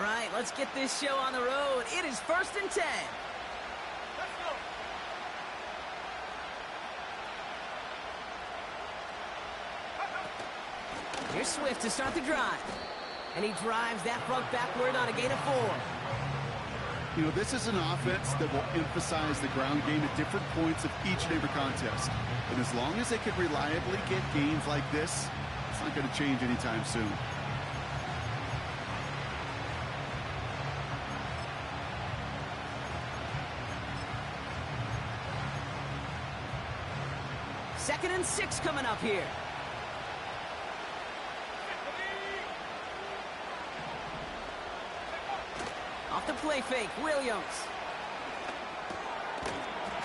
right, let's get this show on the road. It is 1st and 10. Let's go. Here's Swift to start the drive. And he drives that front backward on a gain of 4. You know, this is an offense that will emphasize the ground game at different points of each and every contest. And as long as they can reliably get gains like this, it's not going to change anytime soon. Second and 6 coming up here. Off the play fake, Williams.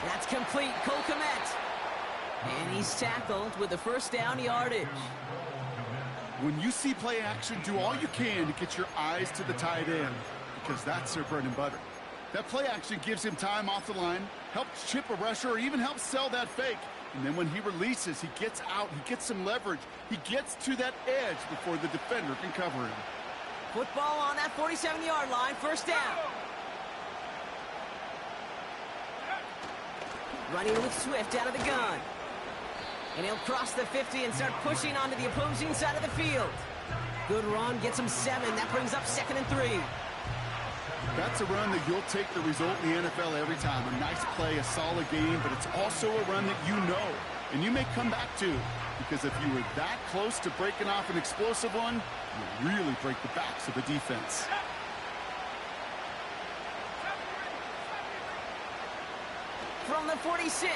That's complete, Cole Kmet. And he's tackled with the first down yardage. When you see play action, do all you can to get your eyes to the tight end, because that's their bread and butter. That play action gives him time off the line, helps chip a rusher, or even helps sell that fake. And then when he releases, he gets out, he gets some leverage. He gets to that edge before the defender can cover him. Football on that 47-yard line, first down. Running with Swift out of the gun. And he'll cross the 50 and start pushing onto the opposing side of the field. Good run, gets him 7. That brings up 2nd and 3. That's a run that you'll take the result in the NFL every time. A nice play, a solid game, but it's also a run that you know, and you may come back to. Because if you were that close to breaking off an explosive one, you really break the backs of the defense. From the 46.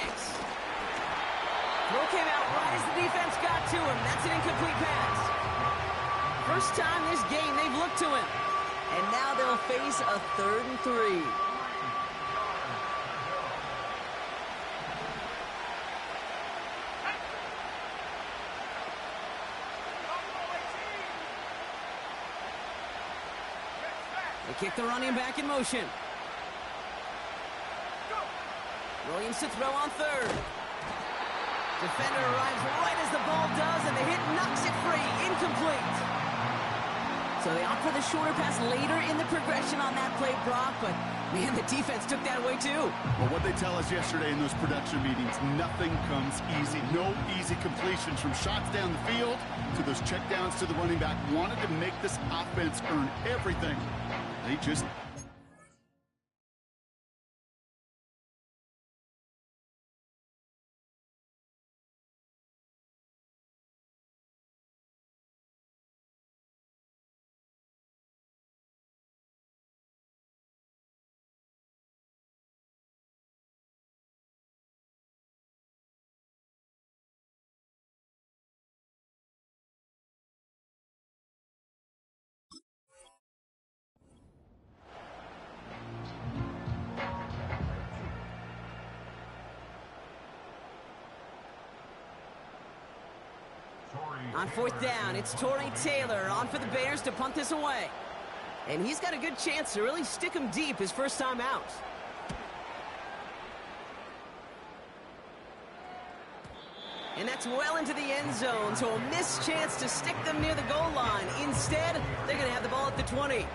Throw came out right as the defense got to him. That's an incomplete pass. First time this game they've looked to him. And now they'll face a 3rd and 3. They kick the running back in motion. Williams to throw on 3rd. Defender arrives right as the ball does, and the hit knocks it free. Incomplete. So they opt for the shorter pass later in the progression on that play, Brock, but man, the defense took that away too. Well, what they tell us yesterday in those production meetings, nothing comes easy. No easy completions, from shots down the field to those checkdowns to the running back. Wanted to make this offense earn everything. They just... On 4th down, it's Tory Taylor on for the Bears to punt this away. And he's got a good chance to really stick him deep his first time out. And that's well into the end zone, so a missed chance to stick them near the goal line. Instead, they're going to have the ball at the 20.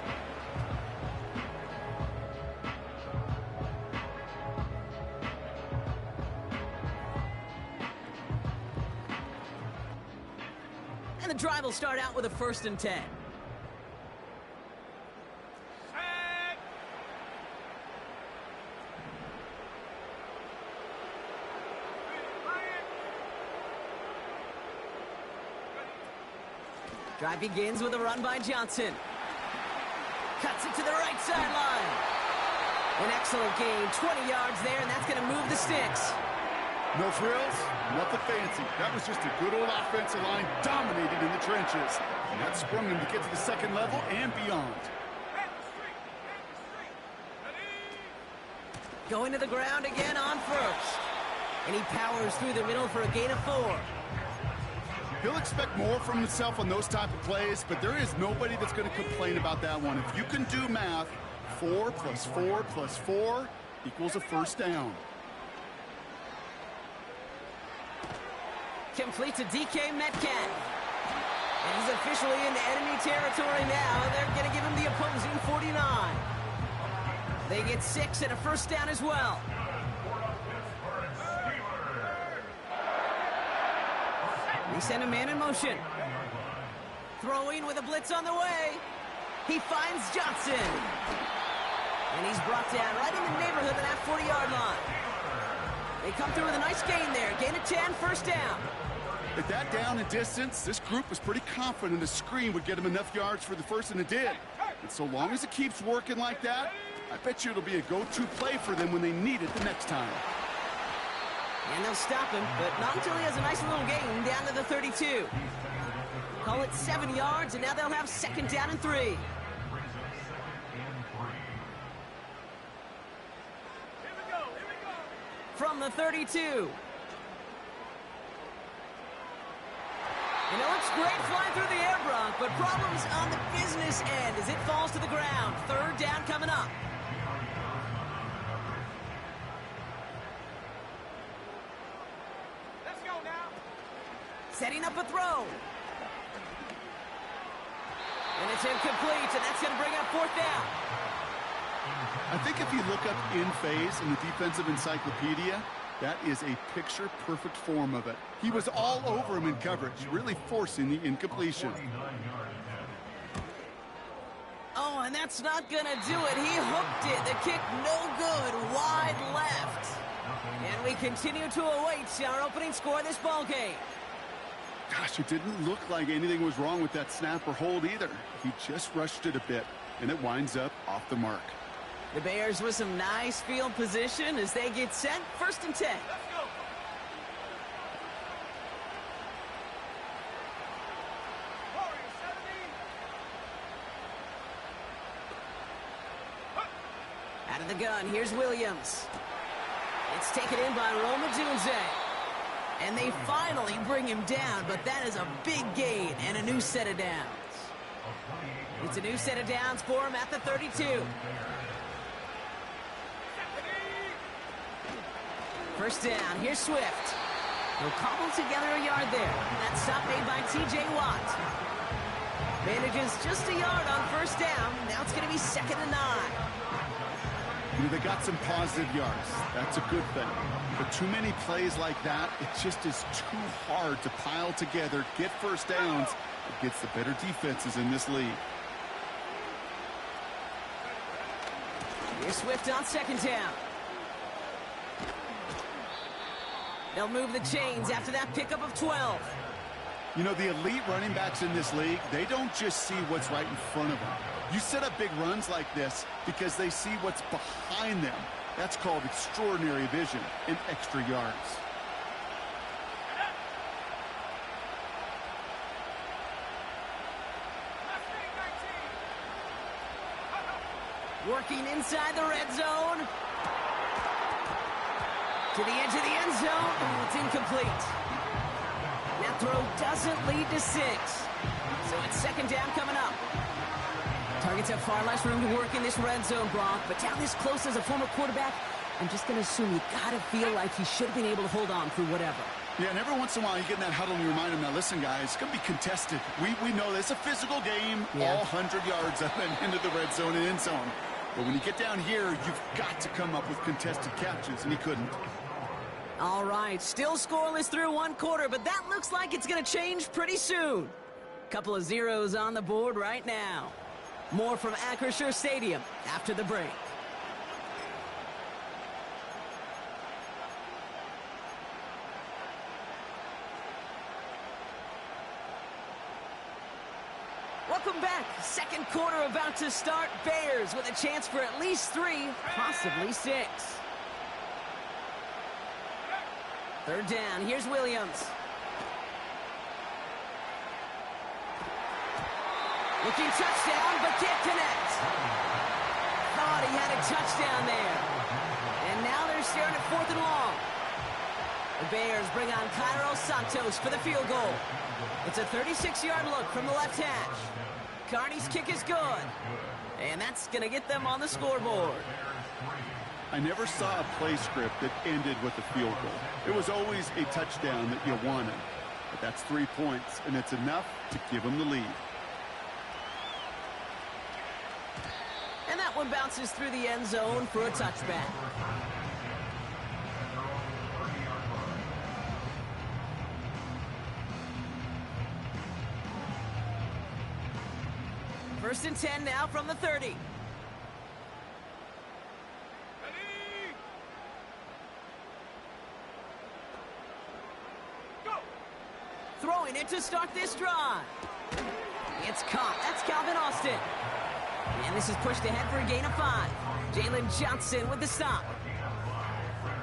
And the drive will start out with a 1st and 10. Drive begins with a run by Johnson. Cuts it to the right sideline. An excellent gain, 20 yards there, and that's going to move the sticks. No frills, nothing fancy. That was just a good old offensive line dominated in the trenches. And that sprung him to get to the 2nd level and beyond. Going to the ground again on 1st. And he powers through the middle for a gain of 4. He'll expect more from himself on those type of plays, but there is nobody that's going to complain about that one. If you can do math, 4 plus 4 plus 4 equals a first down. Complete to DK Metcalf. And he's officially into enemy territory now. They're going to give him the opposing 40 get 6 and a first down as well. They send a man in motion. Throwing with a blitz on the way. He finds Johnson. And he's brought down right in the neighborhood of that 40-yard line. They come through with a nice gain there. Gain of 10, first down. At that down and distance, this group was pretty confident a screen would get them enough yards for the first, and it did. And so long as it keeps working like that, I bet you it'll be a go-to play for them when they need it the next time. And they'll stop him, but not until he has a nice little gain down to the 32. Call it 7 yards, and now they'll have second down and 3. From the 32. And it looks great flying through the air, Brock, but problems on the business end as it falls to the ground. Third down coming up. Let's go now. Setting up a throw. And it's incomplete, and that's going to bring up fourth down. I think if you look up in phase in the defensive encyclopedia, that is a picture-perfect form of it. He was all over him in coverage, really forcing the incompletion. Oh, and that's not going to do it. He hooked it. The kick no good, wide left. And we continue to await our opening score of this ballgame. Gosh, it didn't look like anything was wrong with that snap or hold either. He just rushed it a bit, and it winds up off the mark. The Bears with some nice field position as they get set. First and 10. Let's go. Warriors 17. Out of the gun, here's Williams. It's taken in by Roma Dunze. And they finally bring him down, but that is a big gain and a new set of downs. It's a new set of downs for him at the 32. First down, here's Swift. He'll cobble together a yard there. That stop made by T.J. Watt. Manages just a yard on first down. Now it's going to be 2nd and 9. You know, they got some positive yards. That's a good thing. But too many plays like that, it just is too hard to pile together, get first downs against the better defenses in this league. Here's Swift on second down. They'll move the chains after that pickup of 12. You know, the elite running backs in this league, they don't just see what's right in front of them. You set up big runs like this because they see what's behind them. That's called extraordinary vision and extra yards. Working inside the red zone. To the edge of the end zone. Oh, it's incomplete. That throw doesn't lead to 6. So it's second down coming up. Targets have far less room to work in this red zone, Brock. But down this close as a former quarterback, I'm just going to assume you got to feel like he should have been able to hold on through whatever. Yeah, and every once in a while you get in that huddle and you remind them, now listen, guys, it's going to be contested. We know this is a physical game, all 100 yards up and into the red zone and end zone. But when you get down here, you've got to come up with contested catches, and he couldn't. All right, still scoreless through one quarter, but that looks like it's going to change pretty soon. Couple of zeros on the board right now. More from Acrisure Stadium after the break. Welcome back. Second quarter about to start. Bears with a chance for at least 3, possibly 6. Third down. Here's Williams. Looking touchdown, but can't connect. Thought he had a touchdown there. And now they're staring at 4th and long. The Bears bring on Cairo Santos for the field goal. It's a 36-yard look from the left hash. Carney's kick is good. And that's going to get them on the scoreboard. I never saw a play script that ended with a field goal. It was always a touchdown that you wanted. But that's 3 points, and it's enough to give them the lead. that one bounces through the end zone for a touchback. First and 10 now from the 30. Ready? Go! Throwing it to start this drive. It's caught. That's Calvin Austin. And this is pushed ahead for a gain of 5. Jalen Johnson with the stop.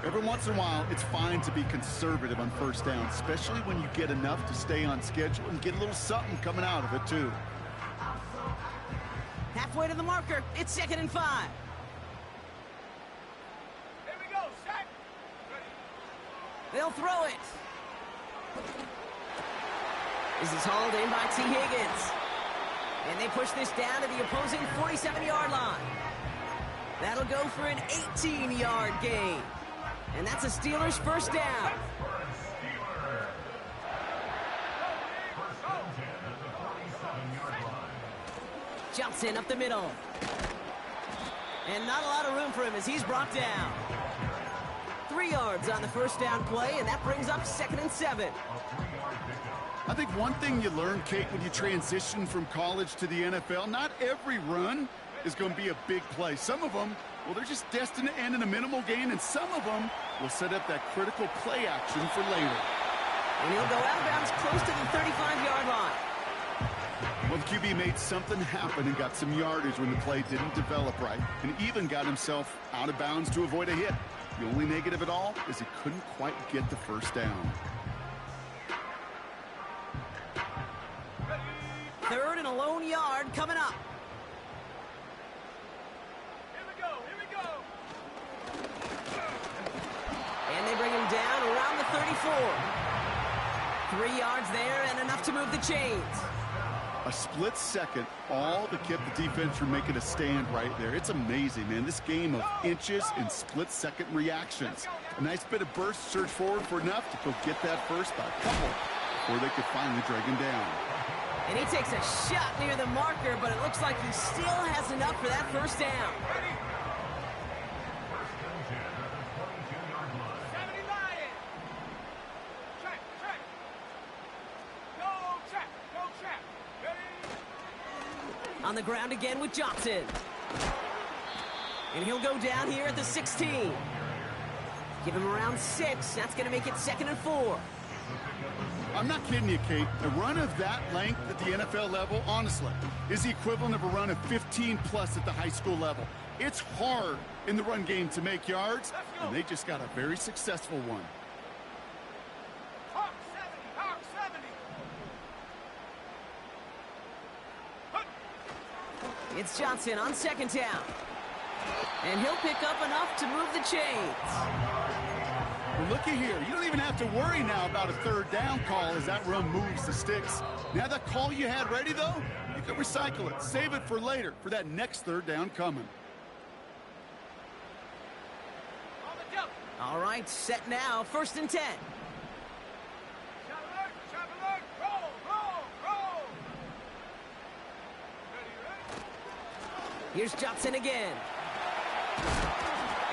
Every once in a while, it's fine to be conservative on first down, especially when you get enough to stay on schedule and get a little something coming out of it, too. Halfway to the marker. It's second and 5. Here we go, set! Ready? They'll throw it. This is hauled in by T. Higgins. And they push this down to the opposing 47-yard line. That'll go for an 18-yard gain. And that's a Steelers first down. Johnson up the middle. And not a lot of room for him as he's brought down. 3 yards on the first down play, and that brings up second and 7. I think one thing you learn, Kate, when you transition from college to the NFL, not every run is going to be a big play. Some of them, well, they're just destined to end in a minimal gain, and some of them will set up that critical play action for later. And he'll go out of bounds close to the 35-yard line. Well, the QB made something happen and got some yardage when the play didn't develop right, and even got himself out of bounds to avoid a hit. The only negative at all is he couldn't quite get the first down. Third and a lone yard coming up. Here we go, here we go! And they bring him down around the 34. 3 yards there and enough to move the chains. A split second, all that kept the defense from making a stand right there. It's amazing, man. This game of inches and split-second reactions. A nice bit of burst, surge forward for enough to go get that first by a couple before they could finally drag him down. And he takes a shot near the marker, but it looks like he still has enough for that first down. Ready? 70 Lion! Check, check! No check, no check! Ready? On the ground again with Johnson. And he'll go down here at the 16. Give him around 6. That's going to make it second and 4. I'm not kidding you, Kate. A run of that length at the NFL level, honestly, is the equivalent of a run of 15-plus at the high school level. It's hard in the run game to make yards, and they just got a very successful one. Hawk 70, Hawk 70! It's Johnson on second down. And he'll pick up enough to move the chains. Well, looky here. You don't even have to worry now about a third down call as that run moves the sticks. Now that call you had ready, though, you can recycle it. Save it for later, for that next third down coming. On the jump! All right, set now, first and 10. Shot alert, roll, roll, roll! Ready, ready? Here's Johnson again.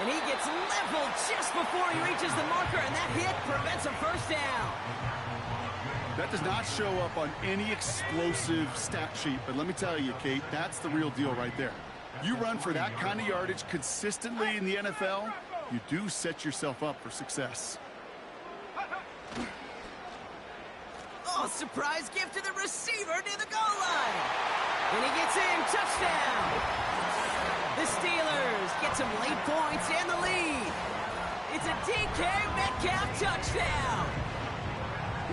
And he gets leveled just before he reaches the marker, and that hit prevents a first down. That does not show up on any explosive stat sheet, but let me tell you, Kate, that's the real deal right there. You run for that kind of yardage consistently in the NFL, you do set yourself up for success. Oh, surprise gift to the receiver near the goal line. And he gets in, touchdown. The Steelers get some late points and the lead. It's a DK Metcalf touchdown.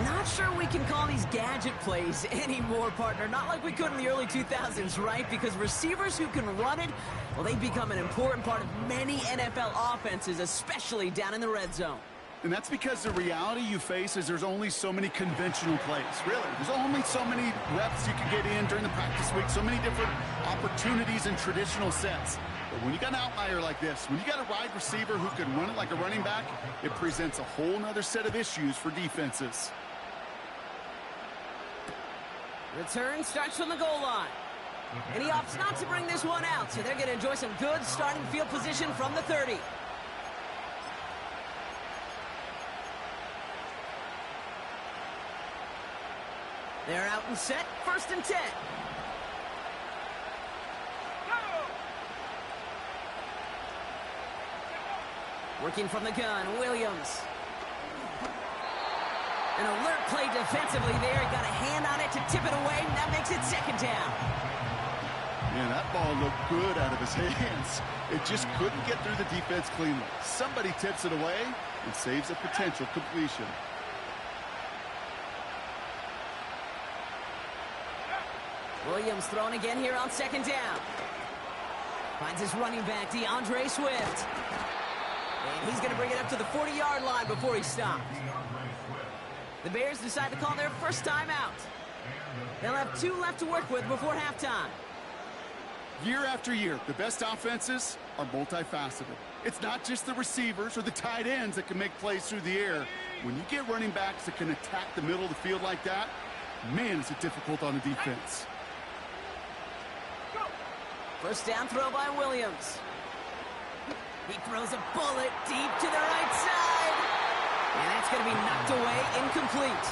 Not sure we can call these gadget plays anymore, partner. Not like we could in the early 2000s, right? Because receivers who can run it, well, they become an important part of many NFL offenses, especially down in the red zone. And that's because the reality you face is there's only so many conventional plays, really. There's only so many reps you can get in during the practice week, so many different opportunities and traditional sets. But when you got an outlier like this, when you got a wide receiver who can run it like a running back, it presents a whole nother set of issues for defenses. Return starts from the goal line. And he opts not to bring this one out, so they're going to enjoy some good starting field position from the 30. They're out and set, 1st and 10. Working from the gun, Williams. An alert play defensively there. He got a hand on it to tip it away, and that makes it 2nd down. Man, that ball looked good out of his hands. It just couldn't get through the defense cleanly. Somebody tips it away and saves a potential completion. Williams throwing again here on 2nd down. Finds his running back, DeAndre Swift. And he's going to bring it up to the 40-yard line before he stopped. The Bears decide to call their first timeout. They'll have 2 left to work with before halftime. Year after year, the best offenses are multifaceted. It's not just the receivers or the tight ends that can make plays through the air. When you get running backs that can attack the middle of the field like that, man, is it difficult on the defense. 1st down throw by Williams. He throws a bullet deep to the right side. And that's going to be knocked away, incomplete.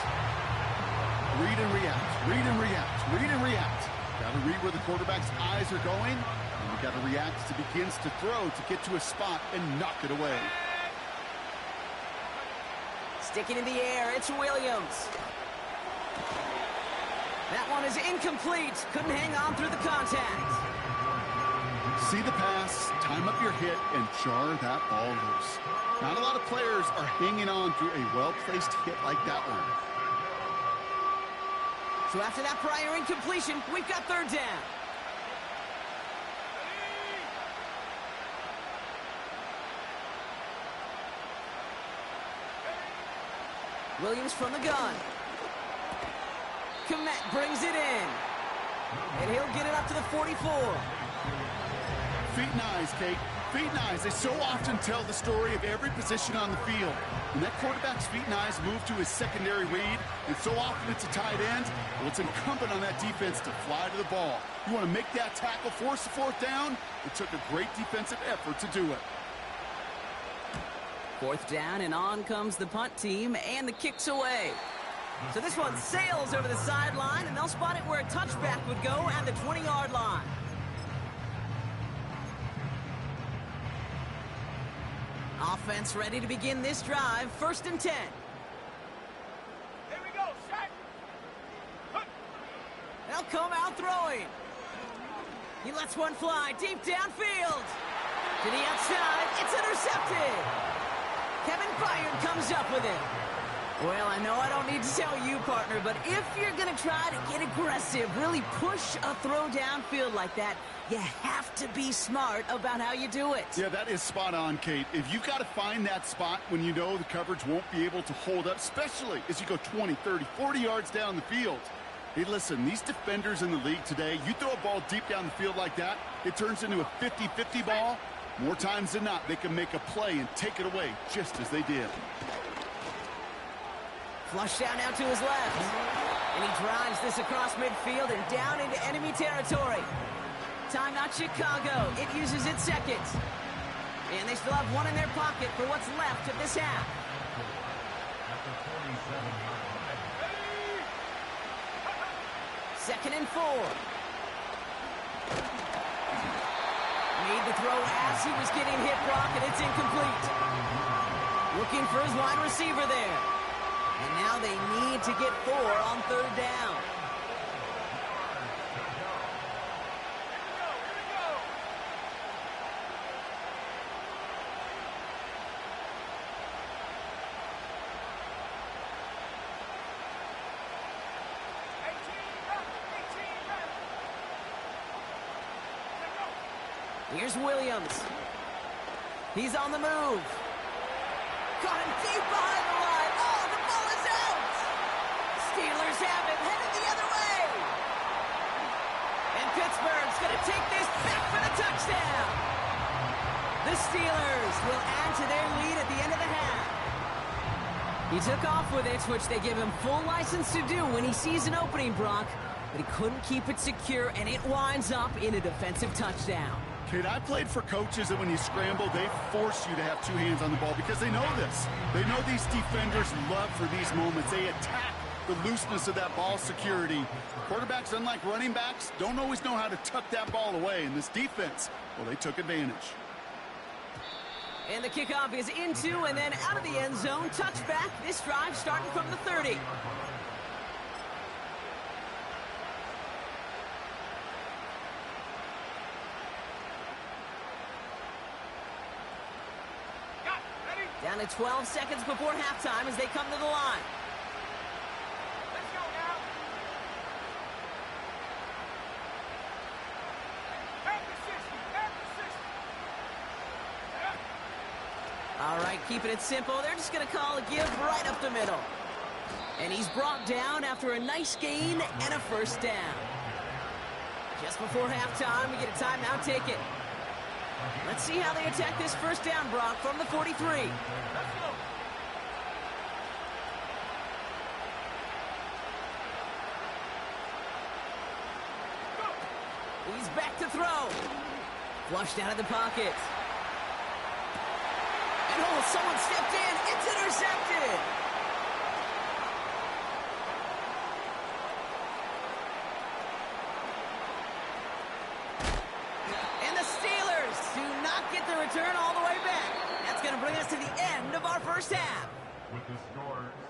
Read and react, read and react, read and react. Got to read where the quarterback's eyes are going, and you got to react as he begins to throw to get to a spot and knock it away. Sticking in the air, it's Williams. That one is incomplete. Couldn't hang on through the contact. See the pass, time up your hit, and jar that ball loose. Not a lot of players are hanging on through a well-placed hit like that one. So after that prior incompletion, we've got 3rd down. Williams from the gun. Kmet brings it in. And he'll get it up to the 44. Feet and eyes, Kate. Feet and eyes. They so often tell the story of every position on the field. When that quarterback's feet and eyes move to his secondary read, and so often it's a tight end, well, it's incumbent on that defense to fly to the ball. You want to make that tackle, force the 4th down? It took a great defensive effort to do it. 4th down, and on comes the punt team, and the kick's away. So this one sails over the sideline, and they'll spot it where a touchback would go at the 20-yard line. Offense ready to begin this drive. 1st and 10. Here we go, set. They'll come out throwing. He lets one fly deep downfield. To the outside, it's intercepted. Kevin Byard comes up with it. Well, I know I don't need to tell you, partner, but if you're going to try to get aggressive, really push a throw downfield like that, you have to be smart about how you do it. Yeah, that is spot on, Kate. If you've got to find that spot when you know the coverage won't be able to hold up, especially as you go 20, 30, 40 yards down the field. Hey, listen, these defenders in the league today, you throw a ball deep down the field like that, it turns into a 50-50 ball. More times than not, they can make a play and take it away just as they did. Flush down now to his left. And he drives this across midfield and down into enemy territory. Timeout Chicago. It uses its 2nd. And they still have 1 in their pocket for what's left of this half. Second and 4. Made the throw as he was getting hit, Brock, and it's incomplete. Looking for his wide receiver there. And now they need to get 4 on 3rd down. Here's Williams. He's on the move. Caught him deep behind the line. Oh, the ball is out. Steelers have it, headed the other way. And Pittsburgh's going to take this back for the touchdown. The Steelers will add to their lead at the end of the half. He took off with it, which they give him full license to do when he sees an opening, Brock. but he couldn't keep it secure, and it winds up in a defensive touchdown. Kate, I played for coaches that when you scramble, they force you to have two hands on the ball because they know this. They know these defenders love for these moments. They attack the looseness of that ball security. Quarterbacks, unlike running backs, don't always know how to tuck that ball away. In this defense, well, they took advantage. And the kickoff is into and then out of the end zone. Touchback. This drive starting from the 30. Down to 12 seconds before halftime as they come to the line. Let's go now. At the 60. All right, keeping it simple. They're just going to call a give right up the middle. And he's brought down after a nice gain and a first down. Just before halftime, we get a timeout taken. Let's see how they attack this first down, Brock, from the 43. Let's go. He's back to throw. Flushed out of the pocket. And oh, someone stepped in. It's intercepted. And the Steelers do not get the return all the way back. That's going to bring us to the end of our first half.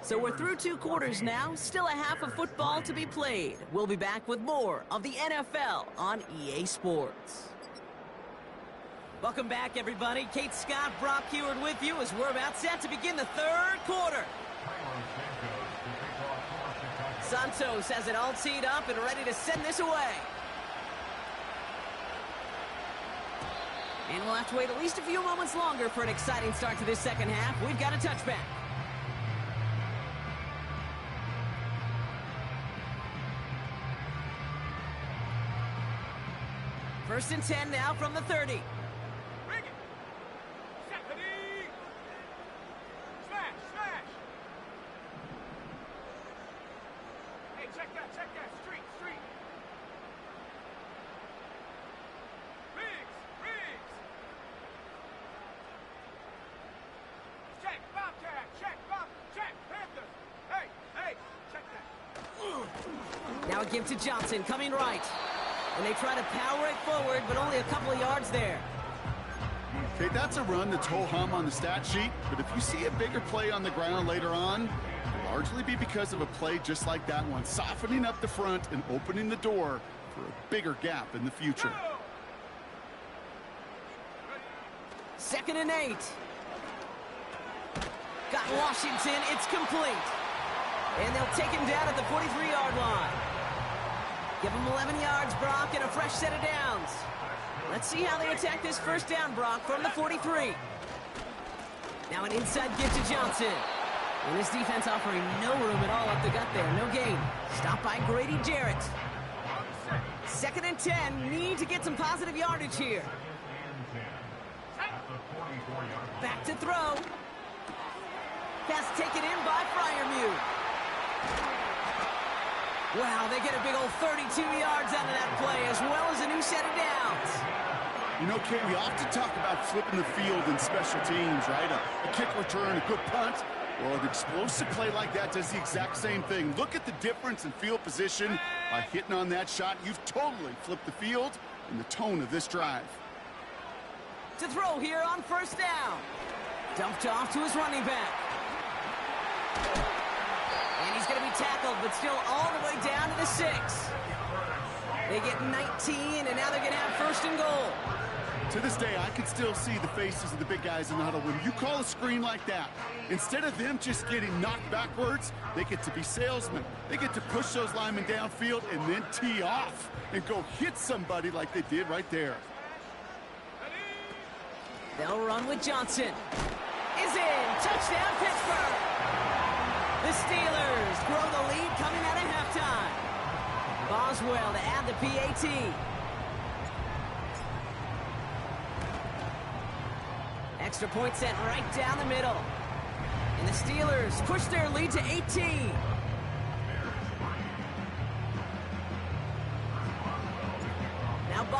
So we're through 2 quarters now, still a half of football to be played. We'll be back with more of the NFL on EA Sports. Welcome back, everybody. Kate Scott, Brock Huard with you as we're about set to begin the 3rd quarter. Santos has it all teed up and ready to send this away. And we'll have to wait at least a few moments longer for an exciting start to this second half. We've got a touchback. First and 10 now from the 30. Bring it. Stephanie. Smash. Hey, check that. Street. Riggs. Check, Bobcat. Check, Panthers. Hey, check that. Now a give to Johnson, coming right. And they try to power it forward, but only a couple of yards there. Okay, that's a run that's ho-hum on the stat sheet, but if you see a bigger play on the ground later on, it'll largely be because of a play just like that one, softening up the front and opening the door for a bigger gap in the future. 2nd and 8. Got Washington, it's complete. And they'll take him down at the 43-yard line. Give him 11 yards, Brock, and a fresh set of downs. Let's see how they attack this first down, Brock, from the 43. Now an inside give to Johnson. And this defense offering no room at all up the gut there. No gain. Stopped by Grady Jarrett. 2nd and 10. Need to get some positive yardage here. Back to throw. Pass taken in by Freiermuth. Wow, they get a big old 32 yards out of that play, as well as a new set of downs. You know, Kate, we often talk about flipping the field in special teams, right? A kick return, a good punt. Well, an explosive play like that does the exact same thing. Look at the difference in field position. By hitting on that shot, you've totally flipped the field and the tone of this drive. To throw here on first down. Dumped off to his running back. And he's going to be tackled, but still all the way down to the 6. They get 19, and now they're going to have 1st and goal. To this day, I can still see the faces of the big guys in the huddle. When you call a screen like that, instead of them just getting knocked backwards, they get to be salesmen. They get to push those linemen downfield and then tee off and go hit somebody like they did right there. They'll run with Johnson. Is in. Touchdown, Pittsburgh. The Steelers grow the lead coming out of halftime. Boswell to add the PAT. Extra point sent right down the middle. And the Steelers push their lead to 18.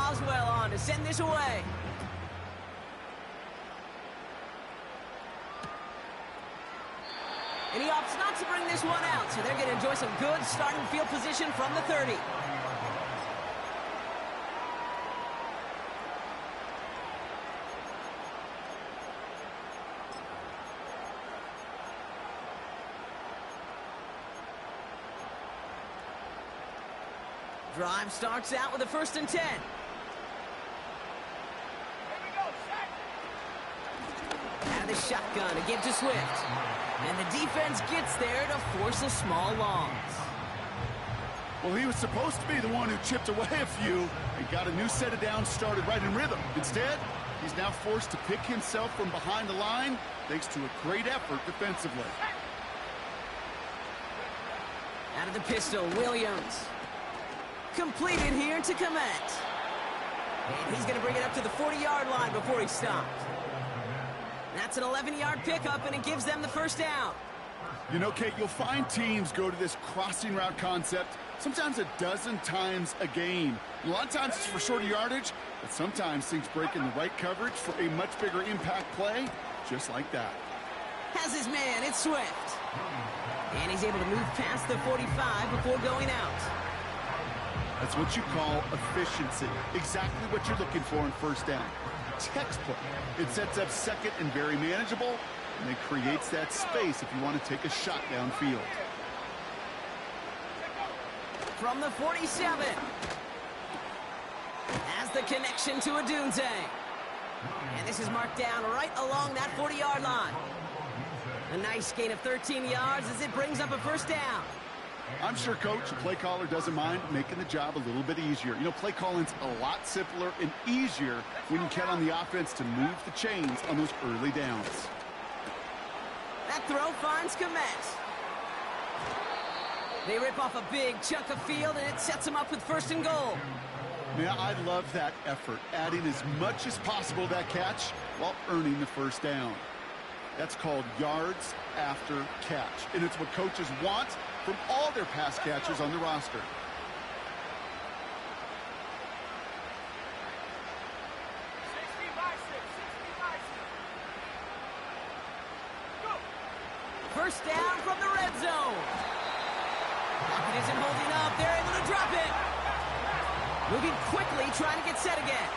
Boswell on to send this away. And he opts not to bring this one out, so they're going to enjoy some good starting field position from the 30. Drive starts out with a 1st and 10. Here we go, set. Out of the shotgun to give to Swift. And the defense gets there to force a small loss. Well, he was supposed to be the one who chipped away a few and got a new set of downs started right in rhythm. Instead, he's now forced to pick himself from behind the line thanks to a great effort defensively. Out of the pistol, Williams. Completed here to Kmet. And he's going to bring it up to the 40-yard line before he stopped. That's an 11-yard pickup, and it gives them the 1st down. You know, Kate, you'll find teams go to this crossing route concept sometimes a dozen times a game. A lot of times it's for shorter yardage, but sometimes things break in the right coverage for a much bigger impact play, just like that. Has his man, it's Swift. And he's able to move past the 45 before going out. That's what you call efficiency. Exactly what you're looking for in 1st down. Textbook. It sets up 2nd and very manageable, and it creates that space if you want to take a shot downfield. From the 47. Has the connection to Odunze. And this is marked down right along that 40-yard line. A nice gain of 13 yards as it brings up a 1st down. I'm sure, Coach, the play caller doesn't mind making the job a little bit easier. You know, play calling's a lot simpler and easier when you count on the offense to move the chains on those early downs. That throw finds Kmet. They rip off a big chunk of field, and it sets them up with 1st and goal. Man, I love that effort, adding as much as possible to that catch while earning the 1st down. That's called yards after catch, and it's what coaches want from all their pass catchers on the roster. 60 by 6, 60 by 6. Go. 1st down from the red zone. Pocket isn't holding up. They're able to drop it. Moving quickly, trying to get set again.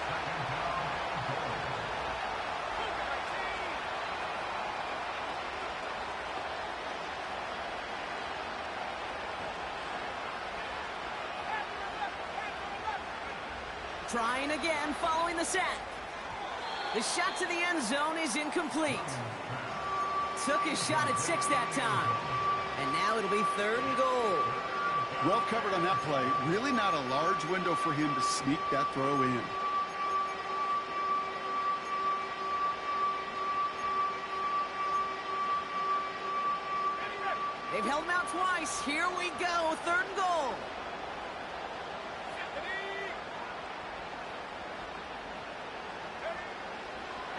Trying again, following the sack. The shot to the end zone is incomplete. Took his shot at 6 that time. And now it'll be 3rd and goal. Well covered on that play. Really not a large window for him to sneak that throw in. They've held him out twice. Here we go, 3rd and goal.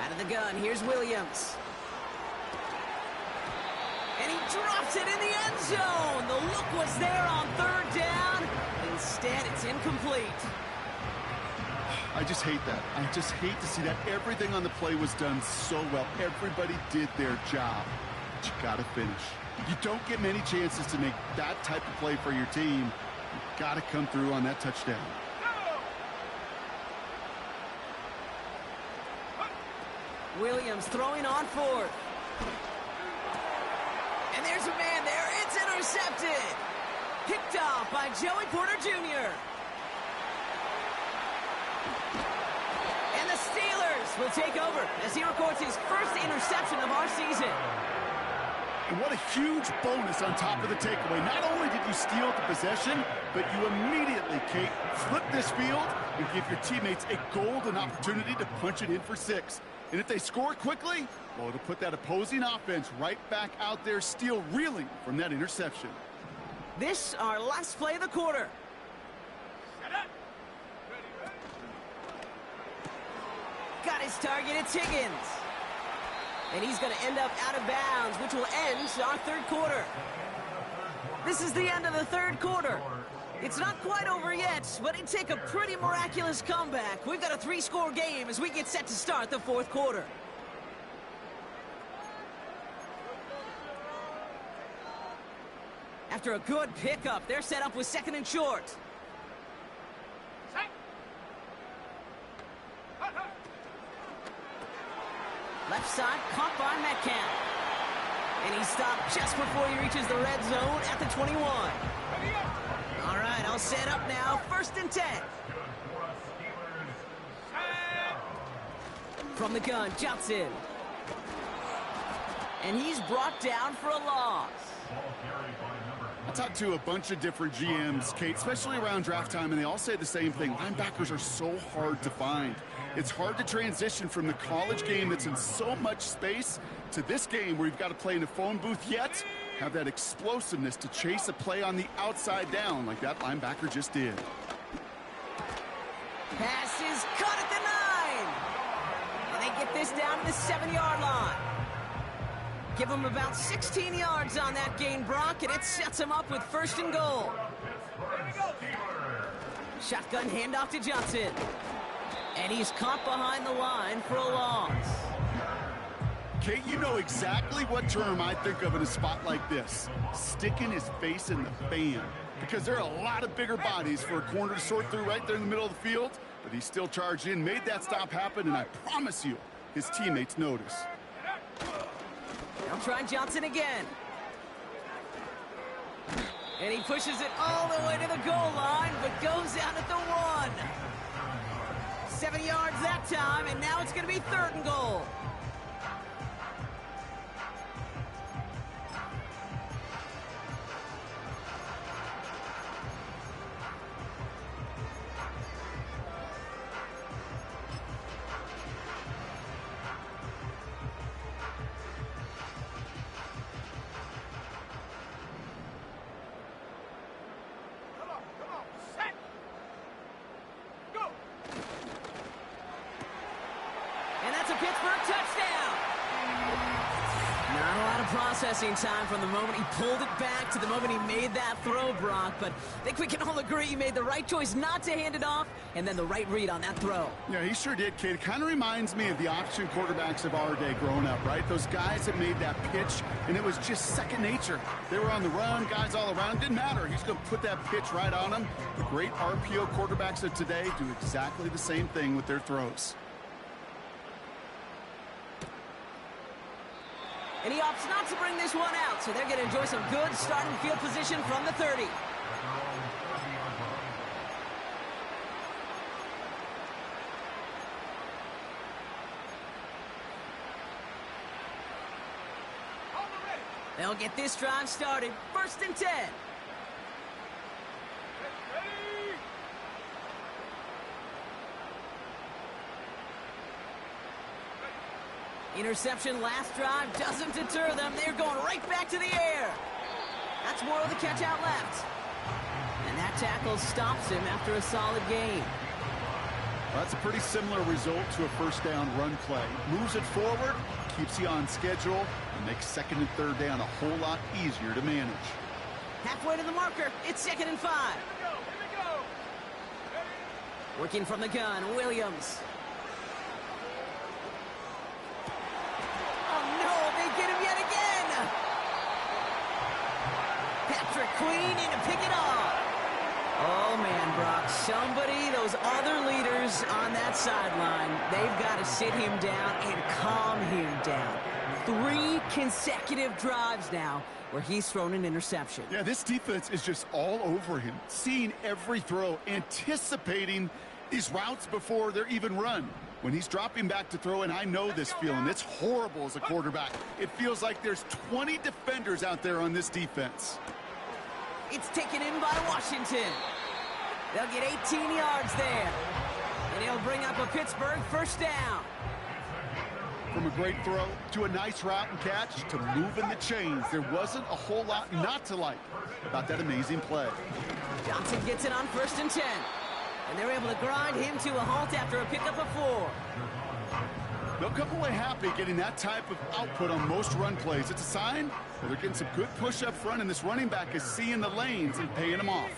Out of the gun, here's Williams. And he drops it in the end zone. The look was there on 3rd down. Instead, it's incomplete. I just hate that. I just hate to see that. Everything on the play was done so well. Everybody did their job. But you got to finish. You don't get many chances to make that type of play for your team. You got to come through on that touchdown. Williams throwing on 4th. And there's a man there. It's intercepted. Picked off by Joey Porter Jr. And the Steelers will take over as he records his 1st interception of our season. And what a huge bonus on top of the takeaway. Not only did you steal the possession, but you immediately, Kate, flip this field and give your teammates a golden opportunity to punch it in for 6. And if they score quickly, well, it'll put that opposing offense right back out there, still reeling from that interception. This, our last play of the quarter. Set up. Ready. Got his target, it's Higgins. And he's going to end up out of bounds, which will end our 3rd quarter. This is the end of the 3rd quarter. It's not quite over yet, but it'd take a pretty miraculous comeback. We've got a 3-score game as we get set to start the fourth quarter. After a good pickup, they're set up with second and short. Set. Hut, hut. Left side, caught by Metcalf. And he stopped just before he reaches the red zone at the 21. Ready up. All right, I'll set up now. First and 10. Set. From the gun, Johnson. And he's brought down for a loss. I talked to a bunch of different GMs, Kate, especially around draft time, and they all say the same thing. Linebackers are so hard to find. It's hard to transition from the college game that's in so much space to this game where you've got to play in a phone booth, yet have that explosiveness to chase a play on the outside down like that linebacker just did. Pass is cut at the 9. And they get this down to the 7-yard line. Give him about 16 yards on that gain, Brock, and it sets him up with first and goal. Shotgun handoff to Johnson. And he's caught behind the line for a loss. Kate, you know exactly what term I think of in a spot like this. Sticking his face in the fan. Because there are a lot of bigger bodies for a corner to sort through right there in the middle of the field. But he still charged in, made that stop happen, and I promise you, his teammates notice. They'll try Johnson again. And he pushes it all the way to the goal line, but goes out at the 1. 7 yards that time, and now it's going to be third and goal. Processing time from the moment he pulled it back to the moment he made that throw, Brock. But I think we can all agree he made the right choice not to hand it off, and then the right read on that throw. Yeah, he sure did, kid. It kind of reminds me of the option quarterbacks of our day growing up, right? Those guys that made that pitch, and it was just second nature. They were on the run, guys all around. Didn't matter. He's going to put that pitch right on them. The great RPO quarterbacks of today do exactly the same thing with their throws. And he opts not to bring this one out, so they're going to enjoy some good starting field position from the 30. They'll get this drive started. First and 10. Interception last drive doesn't deter them. They're going right back to the air. That's more of the catch out left. And that tackle stops him after a solid gain. Well, that's a pretty similar result to a first down run play. Moves it forward, keeps you on schedule, and makes second and third down a whole lot easier to manage. Halfway to the marker, it's second and 5. Here we go. Working from the gun, Williams. Queen in to pick it off. Oh, man, Brock. Somebody, those other leaders on that sideline, they've got to sit him down and calm him down. 3 consecutive drives now where he's thrown an interception. Yeah, this defense is just all over him, seeing every throw, anticipating these routes before they're even run. When he's dropping back to throw, and I know this feeling, it's horrible as a quarterback. It feels like there's 20 defenders out there on this defense. It's taken in by Washington. They'll get 18 yards there. And he'll bring up a Pittsburgh first down. From a great throw to a nice route and catch to moving the chains, there wasn't a whole lot not to like about that amazing play. Johnson gets it on first and 10. And they're able to grind him to a halt after a pickup of 4. They'll come away happy getting that type of output on most run plays. It's a sign that they're getting some good push up front, and this running back is seeing the lanes and paying them off.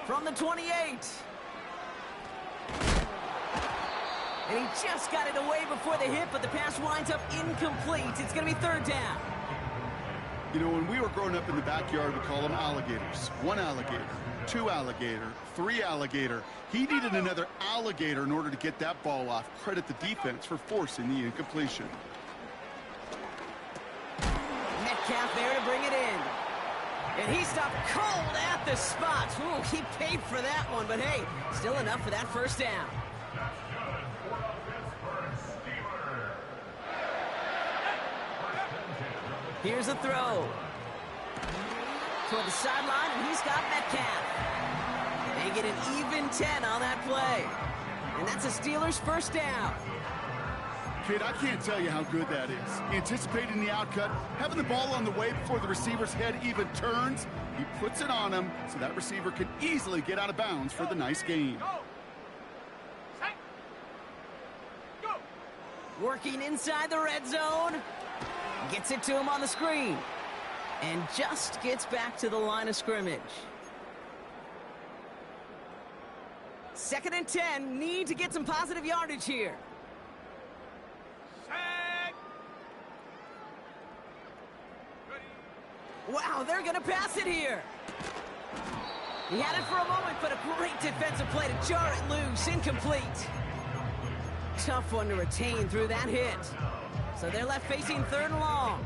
From the 28. And he just got it away before the hit, but the pass winds up incomplete. It's going to be third down. You know, when we were growing up in the backyard, we call them alligators. One alligator, two alligator, three alligator. He needed another alligator in order to get that ball off. Credit the defense for forcing the incompletion. Metcalf there to bring it in. And he stopped cold at the spot. Ooh, he paid for that one, but hey, still enough for that first down. Here's a throw. Toward the sideline, and he's got Metcalf. They get an even 10 on that play. And that's a Steelers first down. Kid, I can't tell you how good that is. Anticipating the outcut, having the ball on the way before the receiver's head even turns, he puts it on him so that receiver can easily get out of bounds for the nice gain. Go. Set. Go. Working inside the red zone. Gets it to him on the screen. And just gets back to the line of scrimmage. 2nd and 10. Need to get some positive yardage here. Set. Ready. Wow, they're going to pass it here. He had it for a moment, but a great defensive play to jar it loose. Incomplete. Tough one to retain through that hit. So they're left facing 3rd and long.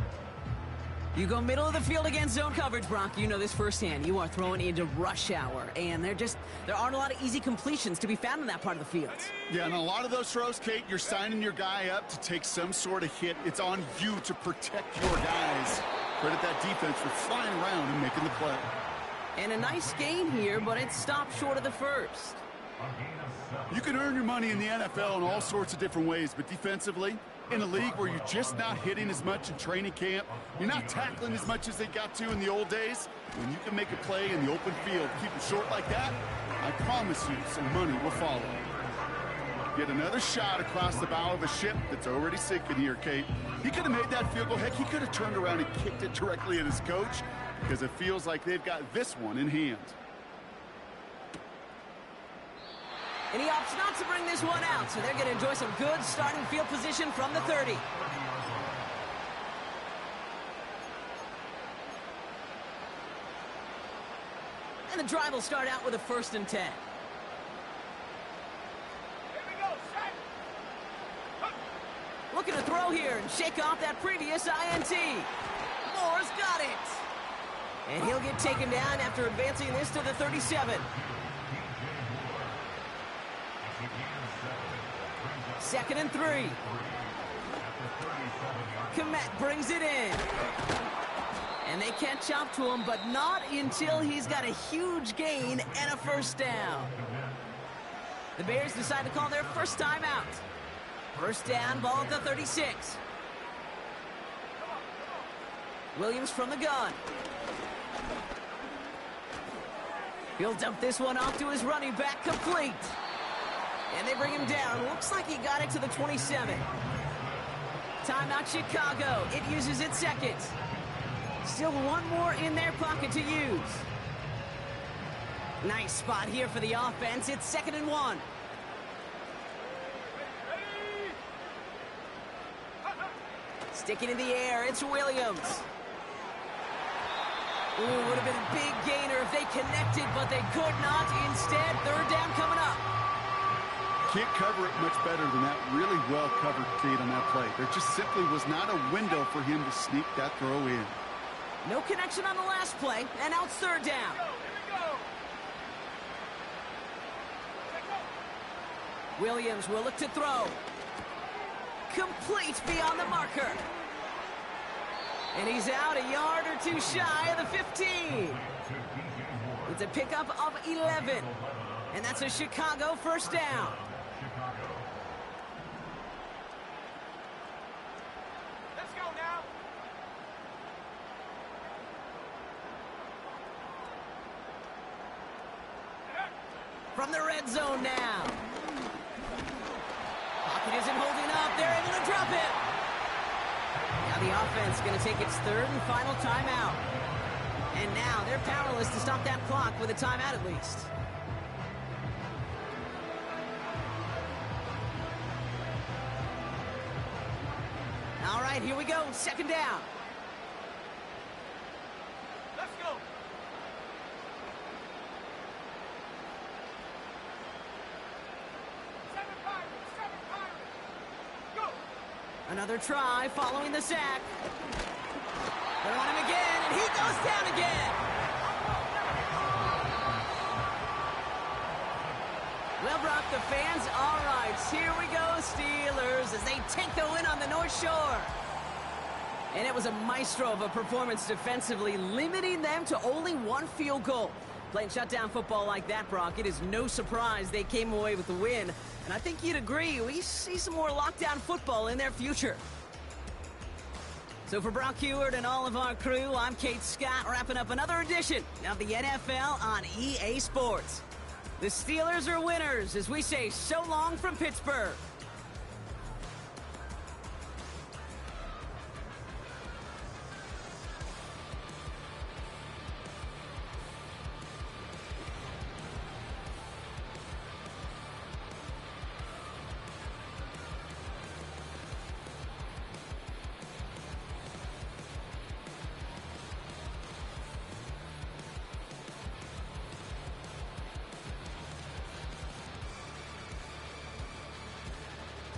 You go middle of the field against zone coverage, Brock. You know this firsthand. You are throwing into rush hour, and there aren't a lot of easy completions to be found in that part of the field. Yeah, and a lot of those throws, Kate, you're signing your guy up to take some sort of hit. It's on you to protect your guys. Credit that defense for flying around and making the play. And a nice gain here, but it stopped short of the first. You can earn your money in the NFL in all sorts of different ways, but defensively, in a league where you're just not hitting as much in training camp, you're not tackling as much as they got to in the old days, when you can make a play in the open field, keep it short like that, I promise you some money will follow. Get another shot across the bow of a ship that's already sinking here, Kate. He could have made that field goal. Heck, he could have turned around and kicked it directly at his coach, because it feels like they've got this one in hand. And he opts not to bring this one out, so they're going to enjoy some good starting field position from the 30. And the drive will start out with a 1st and 10. Here we go. Set. Hup. Looking to throw here and shake off that previous INT. Moore's got it. And he'll get taken down after advancing this to the 37. 2nd and 3. Kmet brings it in. And they catch up to him, but not until he's got a huge gain and a first down. The Bears decide to call their first timeout. First down, ball at the 36. Williams from the gun. He'll dump this one off to his running back, complete. And they bring him down. Looks like he got it to the 27. Timeout Chicago. It uses its 2nd. Still one more in their pocket to use. Nice spot here for the offense. It's 2nd and 1. Sticking in the air, it's Williams. Ooh, would have been a big gainer if they connected, but they could not. Instead, 3rd down coming up. Can't cover it much better than that. Really well covered, Kate, on that play. There just simply was not a window for him to sneak that throw in. No connection on the last play, and now it's 3rd down. Here we go. Set, go. Williams will look to throw. Complete beyond the marker. And he's out a yard or two shy of the 15. It's a pickup of 11. And that's a Chicago first down. Let's go now. From the red zone now. Pocket isn't holding up. They're able to drop it. Now the offense going to take its 3rd and final timeout. And now they're powerless to stop that clock with a timeout at least. All right, here we go. Second down. Let's go. Seven Pirates. Go. Another try following the sack. They're on him again, and he goes down again. Well, Brock, the fans, all right, here we go, Steelers, as they take the win on the North Shore. And it was a maestro of a performance defensively, limiting them to only one field goal. Playing shutdown football like that, Brock, it is no surprise they came away with the win. And I think you'd agree, we see some more lockdown football in their future. So for Brock Huard and all of our crew, I'm Kate Scott, wrapping up another edition of the NFL on EA Sports. The Steelers are winners as we say so long from Pittsburgh.